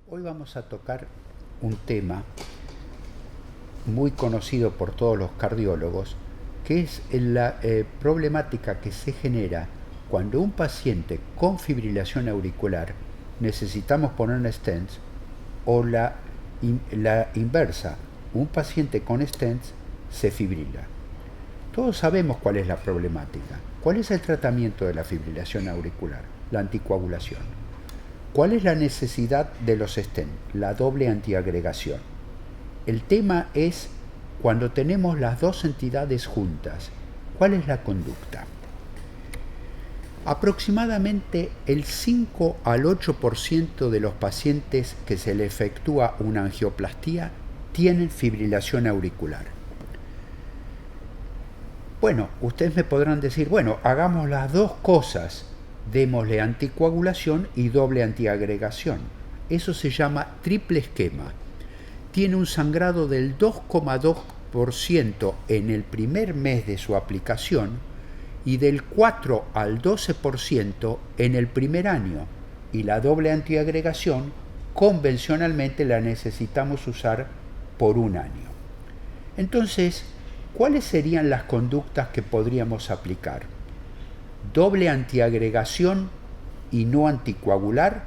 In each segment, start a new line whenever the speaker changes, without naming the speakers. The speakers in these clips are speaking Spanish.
Hoy vamos a tocar un tema muy conocido por todos los cardiólogos, que es la problemática que se genera cuando un paciente con fibrilación auricular necesitamos poner un stent o la inversa, un paciente con stents se fibrila. Todos sabemos cuál es la problemática. ¿Cuál es el tratamiento de la fibrilación auricular? La anticoagulación. ¿Cuál es la necesidad de los stents? La doble antiagregación. El tema es cuando tenemos las dos entidades juntas, ¿cuál es la conducta? Aproximadamente el 5 al 8% de los pacientes que se le efectúa una angioplastía tienen fibrilación auricular. Bueno, ustedes me podrán decir, bueno, hagamos las dos cosas, démosle anticoagulación y doble antiagregación. Eso se llama triple esquema. Tiene un sangrado del 2,2% en el primer mes de su aplicación y del 4 al 12% en el primer año. Y la doble antiagregación convencionalmente la necesitamos usar por un año. Entonces, ¿cuáles serían las conductas que podríamos aplicar? Doble antiagregación y no anticoagular,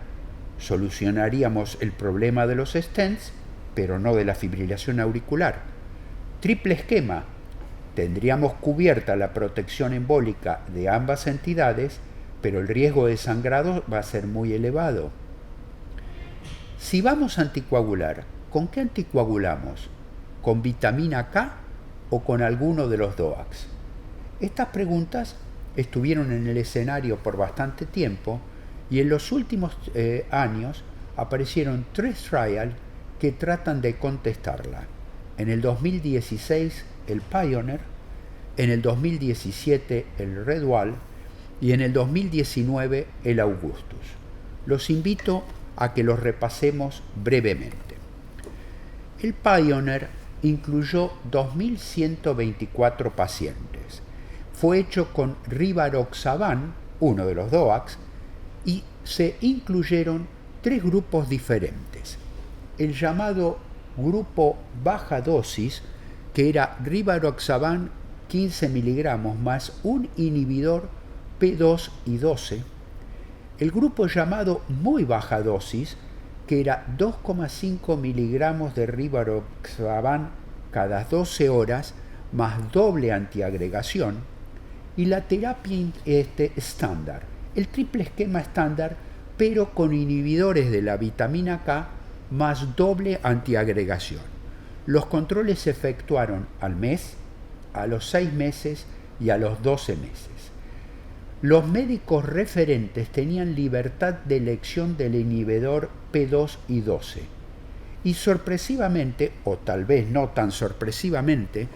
solucionaríamos el problema de los stents, pero no de la fibrilación auricular. Triple esquema, tendríamos cubierta la protección embólica de ambas entidades, pero el riesgo de sangrado va a ser muy elevado. Si vamos a anticoagular, ¿con qué anticoagulamos? ¿Con vitamina K o con alguno de los DOACs? Estas preguntas estuvieron en el escenario por bastante tiempo y en los últimos años aparecieron 3 trials que tratan de contestarla. En el 2016 el Pioneer, en el 2017 el Redwall y en el 2019 el Augustus. Los invito a que los repasemos brevemente. El Pioneer incluyó 2.124 pacientes. Fue hecho con rivaroxaban, uno de los DOACs, y se incluyeron 3 grupos diferentes. El llamado grupo baja dosis, que era rivaroxaban 15 miligramos más un inhibidor P2 y 12. El grupo llamado muy baja dosis, que era 2,5 miligramos de rivaroxaban cada 12 horas más doble antiagregación. Y la terapia estándar, el triple esquema estándar, pero con inhibidores de la vitamina K más doble antiagregación. Los controles se efectuaron al mes, a los 6 meses y a los 12 meses. Los médicos referentes tenían libertad de elección del inhibidor P2 y 12. Y sorpresivamente, o tal vez no tan sorpresivamente,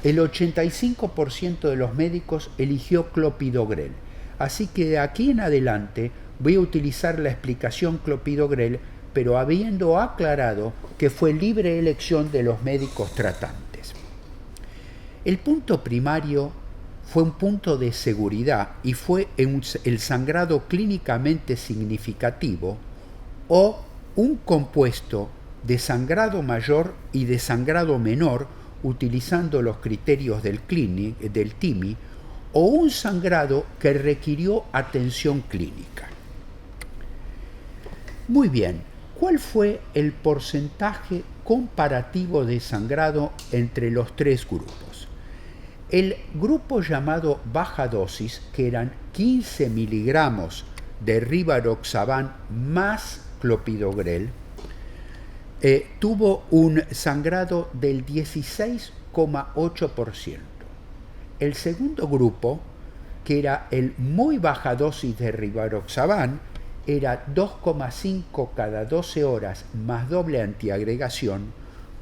el 85% de los médicos eligió clopidogrel. Así que de aquí en adelante voy a utilizar la explicación clopidogrel, pero habiendo aclarado que fue libre elección de los médicos tratantes. El punto primario fue un punto de seguridad y fue el sangrado clínicamente significativo o un compuesto de sangrado mayor y de sangrado menor utilizando los criterios del TIMI o un sangrado que requirió atención clínica. Muy bien, ¿cuál fue el porcentaje comparativo de sangrado entre los 3 grupos? El grupo llamado baja dosis, que eran 15 miligramos de rivaroxaban más clopidogrel, tuvo un sangrado del 16,8%. El segundo grupo, que era el muy baja dosis de rivaroxaban, era 2,5 cada 12 horas más doble antiagregación,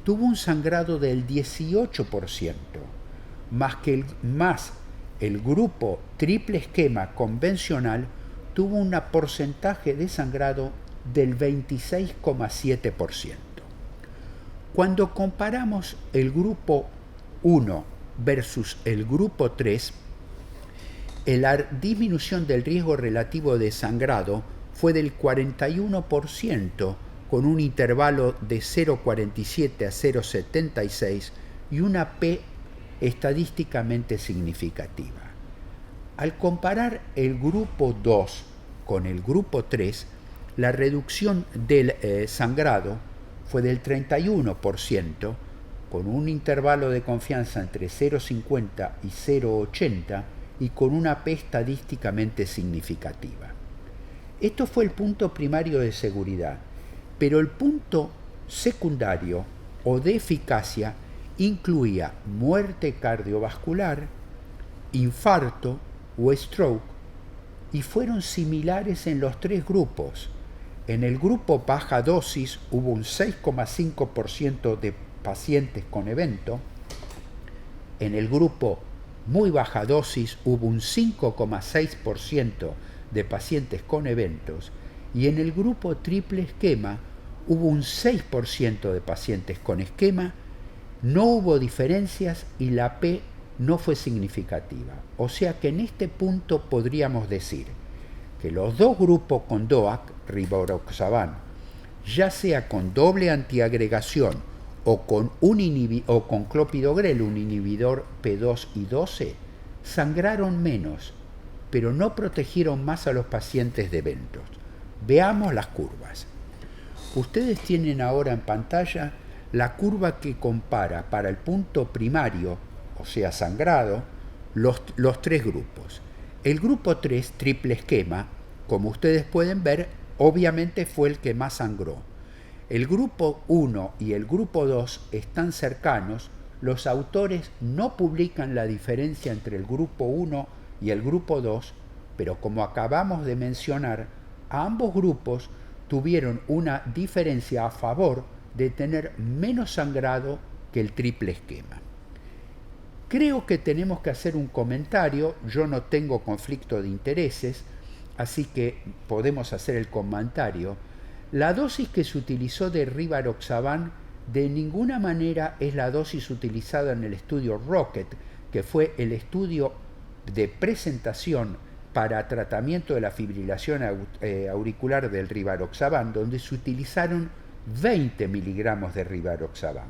tuvo un sangrado del 18%, más el grupo triple esquema convencional tuvo un porcentaje de sangrado del 26,7%. Cuando comparamos el grupo 1 versus el grupo 3, la disminución del riesgo relativo de sangrado fue del 41% con un intervalo de 0,47 a 0,76 y una P estadísticamente significativa. Al comparar el grupo 2 con el grupo 3, la reducción del sangrado fue del 31%, con un intervalo de confianza entre 0,50 y 0,80 y con una P estadísticamente significativa. Esto fue el punto primario de seguridad, pero el punto secundario o de eficacia incluía muerte cardiovascular, infarto o stroke, y fueron similares en los tres grupos. En el grupo baja dosis hubo un 6,5% de pacientes con evento, en el grupo muy baja dosis hubo un 5,6% de pacientes con eventos y en el grupo triple esquema hubo un 6% de pacientes con esquema, no hubo diferencias y la P no fue significativa. O sea que en este punto podríamos decir que los dos grupos con DOAC, rivaroxaban, ya sea con doble antiagregación o con clopidogrel, un inhibidor P2 y 12, sangraron menos, pero no protegieron más a los pacientes de eventos. Veamos las curvas. Ustedes tienen ahora en pantalla la curva que compara para el punto primario, o sea sangrado, los tres grupos. El grupo 3, triple esquema, como ustedes pueden ver, obviamente fue el que más sangró. El grupo 1 y el grupo 2 están cercanos. Los autores no publican la diferencia entre el grupo 1 y el grupo 2, pero como acabamos de mencionar, ambos grupos tuvieron una diferencia a favor de tener menos sangrado que el triple esquema. Creo que tenemos que hacer un comentario. Yo no tengo conflicto de intereses, así que podemos hacer el comentario. La dosis que se utilizó de rivaroxaban de ninguna manera es la dosis utilizada en el estudio ROCKET, que fue el estudio de presentación para tratamiento de la fibrilación auricular del rivaroxaban, donde se utilizaron 20 miligramos de rivaroxaban.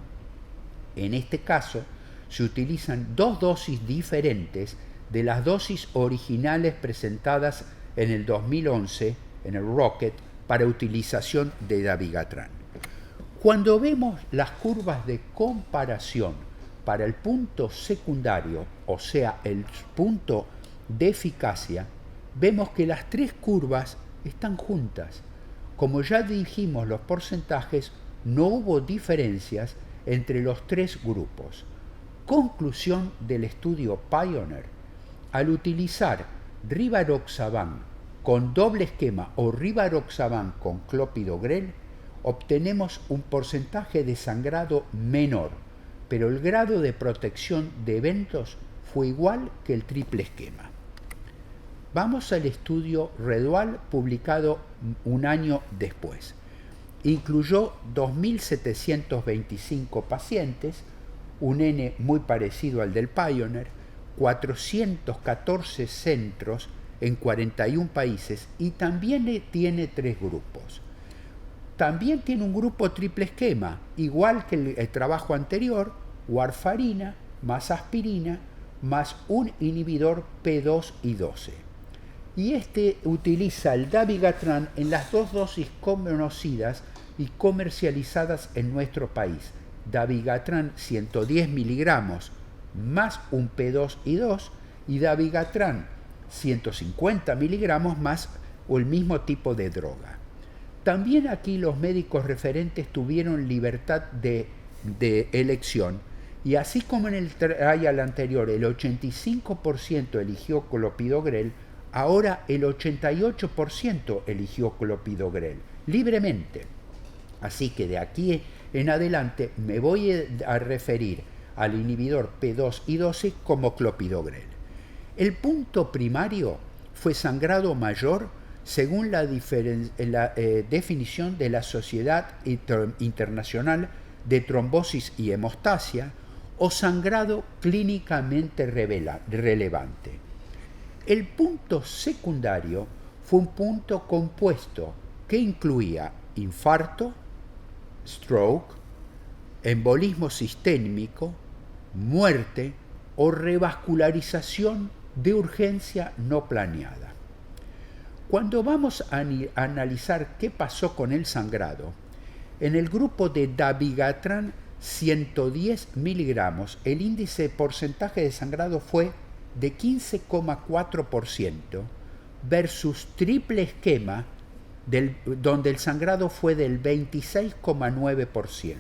En este caso, se utilizan dos dosis diferentes de las dosis originales presentadas en el 2011 en el ROCKET para utilización de dabigatran. Cuando vemos las curvas de comparación para el punto secundario, o sea, el punto de eficacia, vemos que las tres curvas están juntas. Como ya dijimos los porcentajes, no hubo diferencias entre los tres grupos. Conclusión del estudio Pioneer: al utilizar rivaroxaban con doble esquema o rivaroxaban con clopidogrel, obtenemos un porcentaje de sangrado menor, pero el grado de protección de eventos fue igual que el triple esquema. Vamos al estudio REDUAL publicado un año después. Incluyó 2.725 pacientes, un N muy parecido al del Pioneer, 414 centros en 41 países y también tiene tres grupos. También tiene un grupo triple esquema, igual que el trabajo anterior: warfarina más aspirina más un inhibidor P2 y 12. Y este utiliza el dabigatran en las dos dosis conocidas y comercializadas en nuestro país: dabigatran 110 miligramos más un P2 y 2 y dabigatran 150 miligramos más o el mismo tipo de droga. También aquí los médicos referentes tuvieron libertad de elección, y así como en el trial anterior el 85% eligió clopidogrel, ahora el 88% eligió clopidogrel libremente. Así que de aquí en adelante me voy a referir al inhibidor P2 y 12 como clopidogrel. El punto primario fue sangrado mayor según la definición de la Sociedad Internacional de Trombosis y Hemostasia, o sangrado clínicamente relevante. El punto secundario fue un punto compuesto que incluía infarto, stroke, embolismo sistémico, muerte o revascularización de urgencia no planeada. Cuando vamos a analizar qué pasó con el sangrado, en el grupo de dabigatran 110 miligramos, el índice de porcentaje de sangrado fue de 15,4% versus triple esquema, donde el sangrado fue del 26,9%.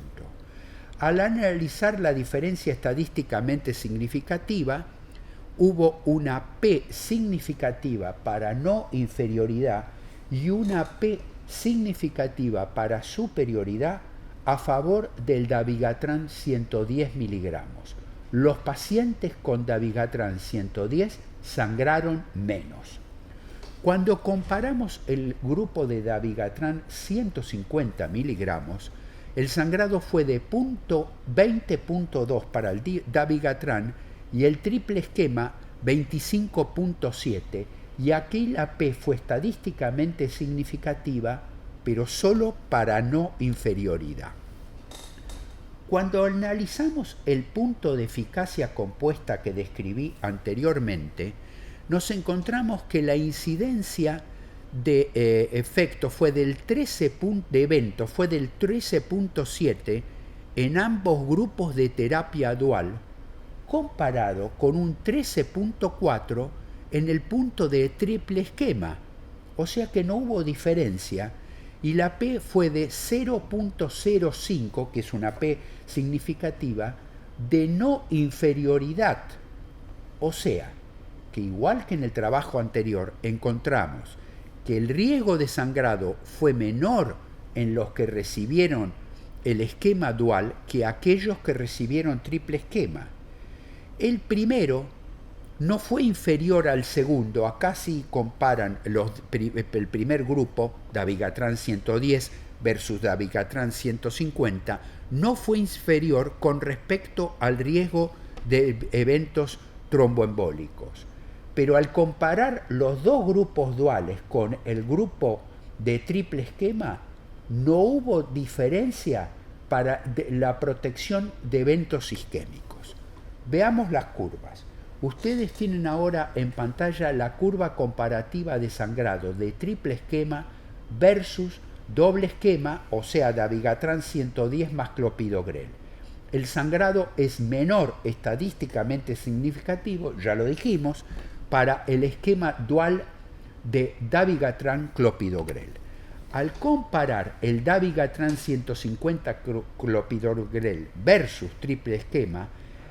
Al analizar la diferencia estadísticamente significativa, hubo una P significativa para no inferioridad y una P significativa para superioridad a favor del dabigatran 110 miligramos. Los pacientes con dabigatran 110 sangraron menos. Cuando comparamos el grupo de dabigatran 150 miligramos, el sangrado fue de 20.2 para el dabigatran y el triple esquema 25.7, y aquí la P fue estadísticamente significativa, pero solo para no inferioridad. Cuando analizamos el punto de eficacia compuesta que describí anteriormente, nos encontramos que la incidencia de efecto fue del 13.7 en ambos grupos de terapia dual, comparado con un 13.4 en el punto de triple esquema, o sea que no hubo diferencia, y la P fue de 0.05, que es una P significativa, de no inferioridad, o sea que igual que en el trabajo anterior encontramos que el riesgo de sangrado fue menor en los que recibieron el esquema dual que aquellos que recibieron triple esquema. El primero no fue inferior al segundo. Acá sí comparan el primer grupo, dabigatran 110 versus dabigatran 150, no fue inferior con respecto al riesgo de eventos tromboembólicos. Pero al comparar los dos grupos duales con el grupo de triple esquema, no hubo diferencia para la protección de eventos isquémicos. Veamos las curvas. Ustedes tienen ahora en pantalla la curva comparativa de sangrado de triple esquema versus doble esquema, o sea, dabigatran 110 más clopidogrel. El sangrado es menor estadísticamente significativo, ya lo dijimos, para el esquema dual de dabigatran clopidogrel. Al comparar el dabigatran 150 clopidogrel versus triple esquema,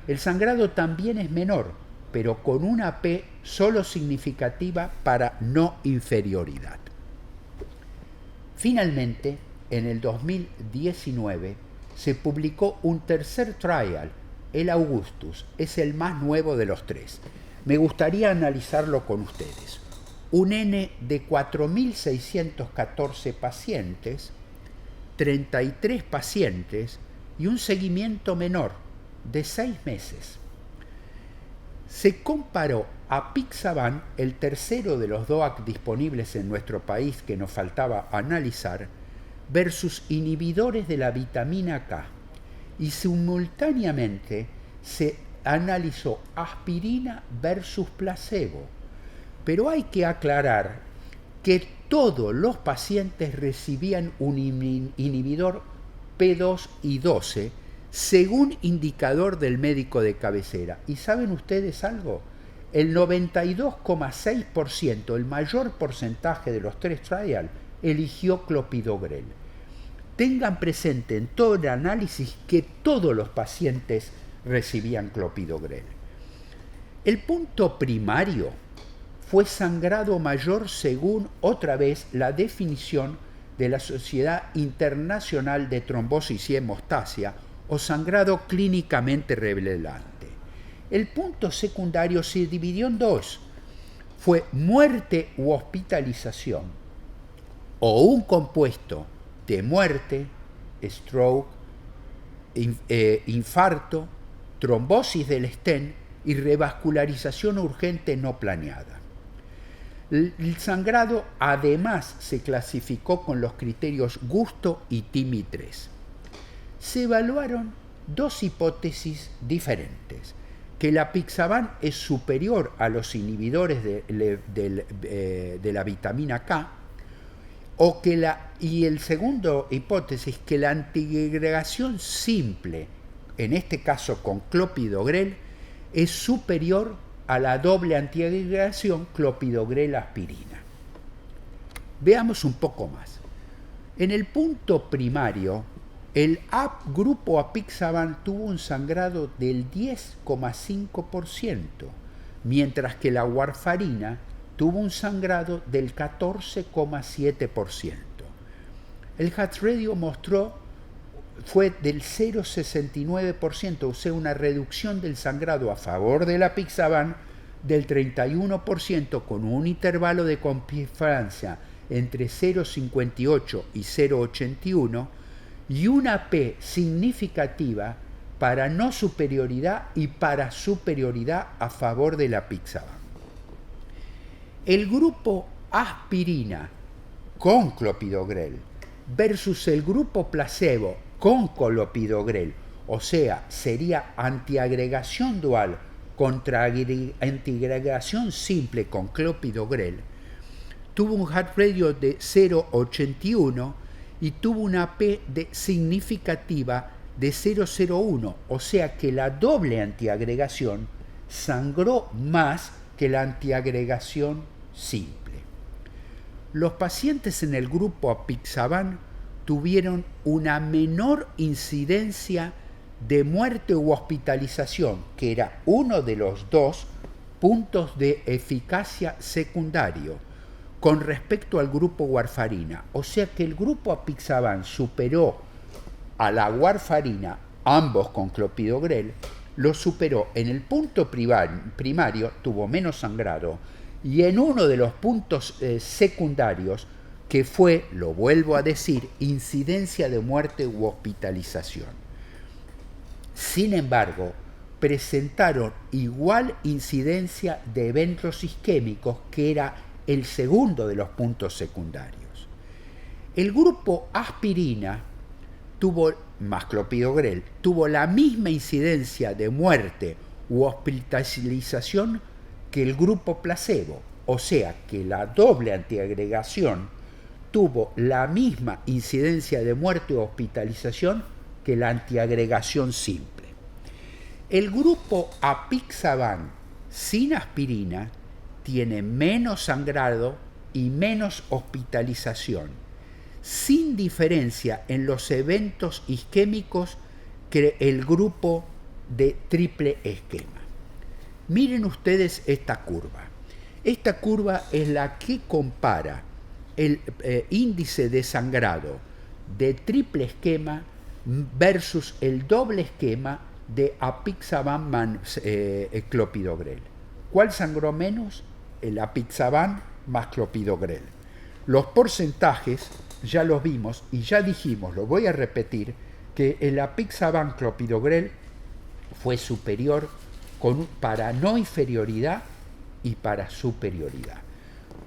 el sangrado también es menor, pero con una P solo significativa para no inferioridad. Finalmente, en el 2019, se publicó un tercer trial, el Augustus, es el más nuevo de los tres. Me gustaría analizarlo con ustedes. Un N de 4.614 pacientes, 33 pacientes y un seguimiento menor de 6 meses. Se comparó a Apixaban, el tercero de los DOAC disponibles en nuestro país que nos faltaba analizar, versus inhibidores de la vitamina K, y simultáneamente se analizó aspirina versus placebo. Pero hay que aclarar que todos los pacientes recibían un inhibidor P2 y 12 según indicador del médico de cabecera. ¿Y saben ustedes algo? El 92,6%, el mayor porcentaje de los tres trials, eligió clopidogrel. Tengan presente en todo el análisis que todos los pacientes recibían clopidogrel. El punto primario fue sangrado mayor según, otra vez, la definición de la Sociedad Internacional de Trombosis y Hemostasia, o sangrado clínicamente relevante. El punto secundario se dividió en dos. Fue muerte u hospitalización, o un compuesto de muerte, stroke, infarto, trombosis del stent y revascularización urgente no planeada. El sangrado además se clasificó con los criterios Gusto y TIMI-3. se evaluaron dos hipótesis diferentes: que la apixaban es superior a los inhibidores de la vitamina K, y el segundo hipótesis, que la antiagregación simple, en este caso con clopidogrel, es superior a la doble antiagregación clopidogrel-aspirina. Veamos un poco más. En el punto primario, el grupo apixaban tuvo un sangrado del 10,5%, mientras que la warfarina tuvo un sangrado del 14,7%. El hazard ratio fue del 0,69%, o sea, una reducción del sangrado a favor de la apixaban del 31%, con un intervalo de confirmancia entre 0,58 y 0,81, y una P significativa para no superioridad y para superioridad a favor de la apixaban. El grupo aspirina con clopidogrel versus el grupo placebo con clopidogrel, o sea, sería antiagregación dual contra antiagregación simple con clopidogrel, tuvo un hazard ratio de 0,81 y tuvo una P significativa de 0,01, o sea que la doble antiagregación sangró más que la antiagregación simple. Los pacientes en el grupo apixaban tuvieron una menor incidencia de muerte u hospitalización, que era uno de los dos puntos de eficacia secundario, con respecto al grupo warfarina. O sea que el grupo apixaban superó a la warfarina, ambos con clopidogrel, lo superó en el punto primario, tuvo menos sangrado, y en uno de los puntos secundarios, que fue, lo vuelvo a decir, incidencia de muerte u hospitalización. Sin embargo, presentaron igual incidencia de eventos isquémicos, que era el segundo de los puntos secundarios. El grupo aspirina más clopidogrel tuvo la misma incidencia de muerte u hospitalización que el grupo placebo, o sea que la doble antiagregación tuvo la misma incidencia de muerte u hospitalización que la antiagregación simple. El grupo apixaban sin aspirina tiene menos sangrado y menos hospitalización, sin diferencia en los eventos isquémicos que el grupo de triple esquema. Miren ustedes esta curva. Esta curva es la que compara el índice de sangrado de triple esquema versus el doble esquema de apixaban más clopidogrel. ¿Cuál sangró menos? El apixaban más clopidogrel. Los porcentajes ya los vimos y ya dijimos, lo voy a repetir, que el apixaban clopidogrel fue superior para no inferioridad y para superioridad.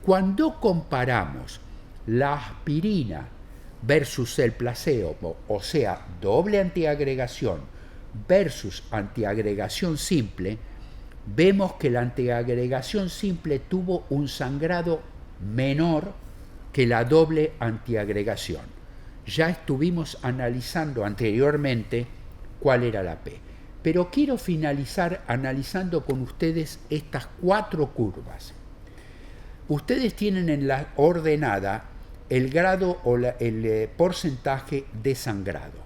Cuando comparamos la aspirina versus el placebo, o sea, doble antiagregación versus antiagregación simple, vemos que la antiagregación simple tuvo un sangrado menor que la doble antiagregación. Ya estuvimos analizando anteriormente cuál era la P. Pero quiero finalizar analizando con ustedes estas 4 curvas. Ustedes tienen en la ordenada el grado o el porcentaje de sangrado.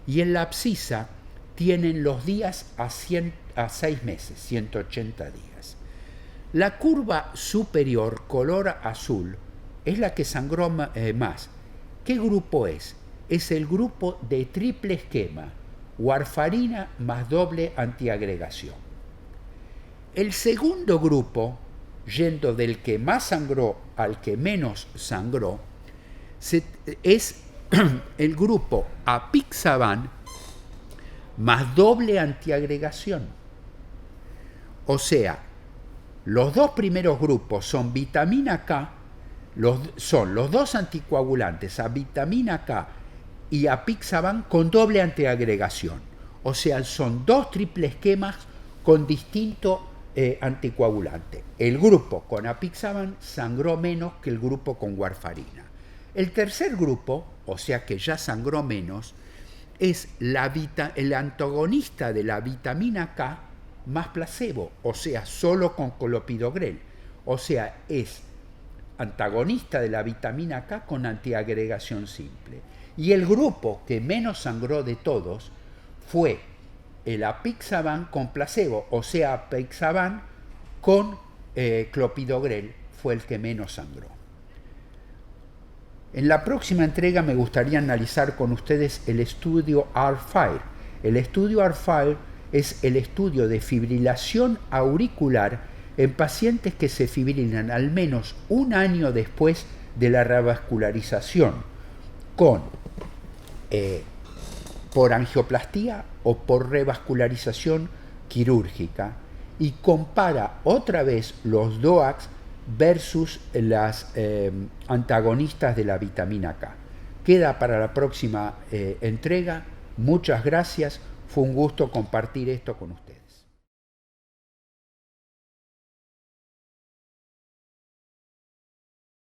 Y en la abscisa tienen los días a 6 meses, 180 días. La curva superior, color azul, es la que sangró más. ¿Qué grupo es? Es el grupo de triple esquema, warfarina más doble antiagregación. El segundo grupo, yendo del que más sangró al que menos sangró, es el grupo apixaban más doble antiagregación. O sea, los dos primeros grupos son vitamina K, son los dos anticoagulantes a vitamina K y apixaban con doble antiagregación. O sea, son dos triple esquemas con distinto anticoagulante. El grupo con apixaban sangró menos que el grupo con warfarina. El tercer grupo, o sea que ya sangró menos, es el antagonista de la vitamina K más placebo, o sea, solo con clopidogrel. O sea, es antagonista de la vitamina K con antiagregación simple. Y el grupo que menos sangró de todos fue el apixaban con placebo, o sea, apixaban con clopidogrel, fue el que menos sangró. En la próxima entrega me gustaría analizar con ustedes el estudio ARFIRE. El estudio ARFIRE es el estudio de fibrilación auricular en pacientes que se fibrilan al menos un año después de la revascularización por angioplastía o por revascularización quirúrgica, y compara otra vez los DOACs versus las antagonistas de la vitamina K. Queda para la próxima entrega. Muchas gracias. Fue un gusto compartir esto con ustedes.